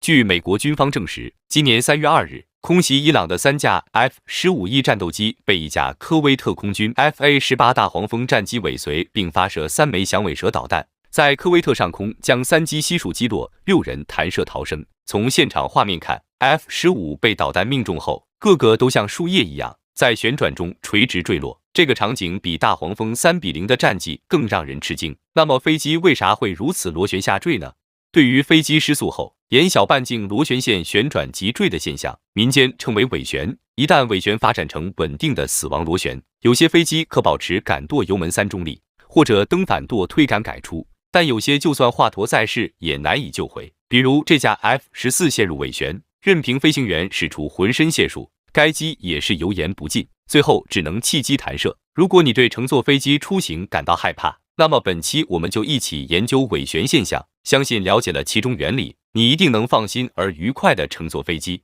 据美国军方证实，今年3月2日，空袭伊朗的3架 F-15E 战斗机被一架科威特空军 FA-18大黄蜂战机尾随，并发射3枚响尾蛇导弹，在科威特上空将3机悉数击落，6人弹射逃生。从现场画面看 ，F-15被导弹命中后，个个都像树叶一样在旋转中垂直坠落。这个场景比大黄蜂3-0的战绩更让人吃惊。那么飞机为啥会如此螺旋下坠呢？对于飞机失速后沿小半径螺旋线旋转急坠的现象，民间称为尾旋。一旦尾旋发展成稳定的死亡螺旋，有些飞机可保持杆舵油门3中力，或者蹬反舵推杆改出，但有些就算华佗在世也难以救回。比如这架 F-14陷入尾旋，任凭飞行员使出浑身解数，该机也是油盐不进，最后只能弃机弹射。如果你对乘坐飞机出行感到害怕，那么本期我们就一起研究尾旋现象，相信了解了其中原理，你一定能放心而愉快地乘坐飞机。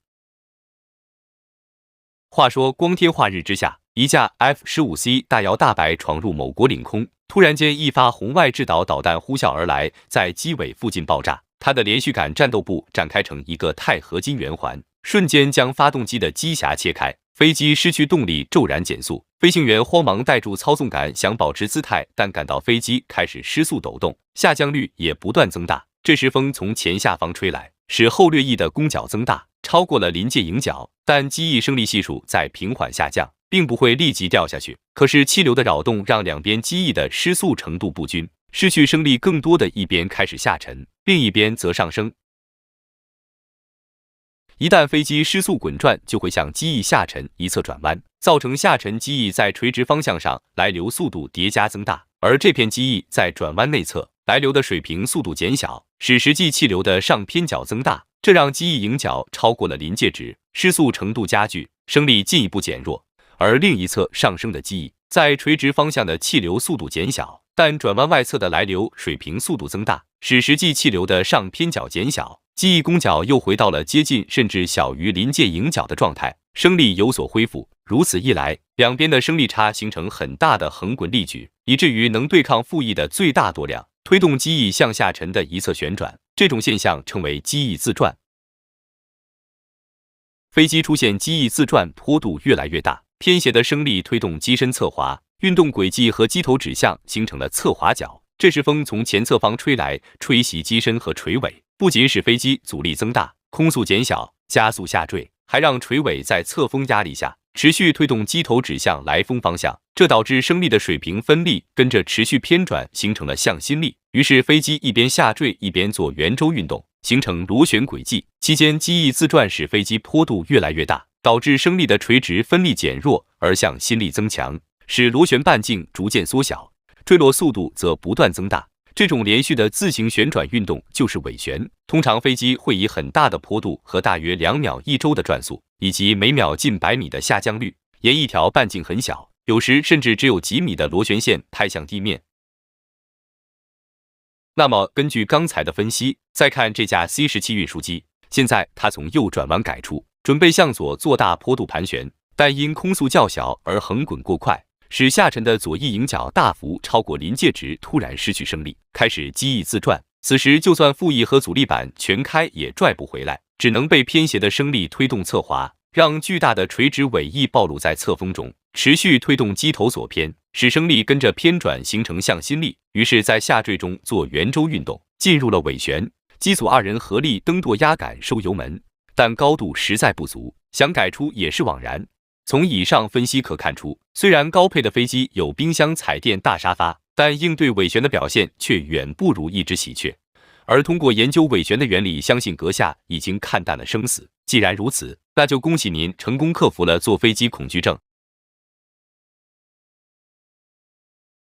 话说光天化日之下，一架 F-15C 大摇大摆闯入某国领空，突然间一发红外制导导弹呼啸而来，在机尾附近爆炸，它的连续杆战斗部展开成一个钛合金圆环，瞬间将发动机的机匣切开，飞机失去动力骤然减速，飞行员慌忙带住操纵杆想保持姿态，但感到飞机开始失速抖动，下降率也不断增大。这时风从前下方吹来，使后掠翼的弓角增大，超过了临界迎角，但机翼升力系数在平缓下降，并不会立即掉下去。可是气流的扰动让两边机翼的失速程度不均，失去升力更多的一边开始下沉，另一边则上升。一旦飞机失速滚转，就会向机翼下沉一侧转弯，造成下沉机翼在垂直方向上来流速度叠加增大，而这片机翼在转弯内侧来流的水平速度减小，使实际气流的上偏角增大，这让机翼迎角超过了临界值，失速程度加剧，升力进一步减弱。而另一侧上升的机翼在垂直方向的气流速度减小，但转弯外侧的来流水平速度增大，使实际气流的上偏角减小，机翼弓角又回到了接近甚至小于临界迎角的状态，升力有所恢复。如此一来，两边的升力差形成很大的横滚力矩，以至于能对抗副翼的最大多量，推动机翼向下沉的一侧旋转。这种现象称为机翼自转。飞机出现机翼自转坡度越来越大，偏斜的升力推动机身侧滑，运动轨迹和机头指向形成了侧滑角。这时风从前侧方吹来，吹袭机身和垂尾，不仅使飞机阻力增大，空速减小，加速下坠，还让垂尾在侧风压力下持续推动机头指向来风方向，这导致升力的水平分力跟着持续偏转，形成了向心力。于是飞机一边下坠一边做圆周运动，形成螺旋轨迹。期间机翼自转使飞机坡度越来越大，导致升力的垂直分力减弱，而向心力增强，使螺旋半径逐渐缩小，坠落速度则不断增大。这种连续的自行旋转运动就是尾旋。通常飞机会以很大的坡度和大约2秒1周的转速，以及每秒近100米的下降率，沿一条半径很小，有时甚至只有几米的螺旋线拍向地面。那么根据刚才的分析，再看这架 C-17 运输机，现在它从右转弯改出，准备向左做大坡度盘旋，但因空速较小而横滚过快，使下沉的左翼迎角大幅超过临界值，突然失去升力，开始机翼自转。此时就算副翼和阻力板全开也拽不回来，只能被偏斜的升力推动侧滑，让巨大的垂直尾翼暴露在侧风中，持续推动机头左偏，使升力跟着偏转形成向心力。于是在下坠中做圆周运动，进入了尾旋。机组2人合力蹬舵压杆收油门，但高度实在不足，想改出也是枉然。从以上分析可看出，虽然高配的飞机有冰箱、彩电、大沙发，但应对尾旋的表现却远不如一只喜鹊。而通过研究尾旋的原理，相信阁下已经看淡了生死。既然如此，那就恭喜您成功克服了坐飞机恐惧症。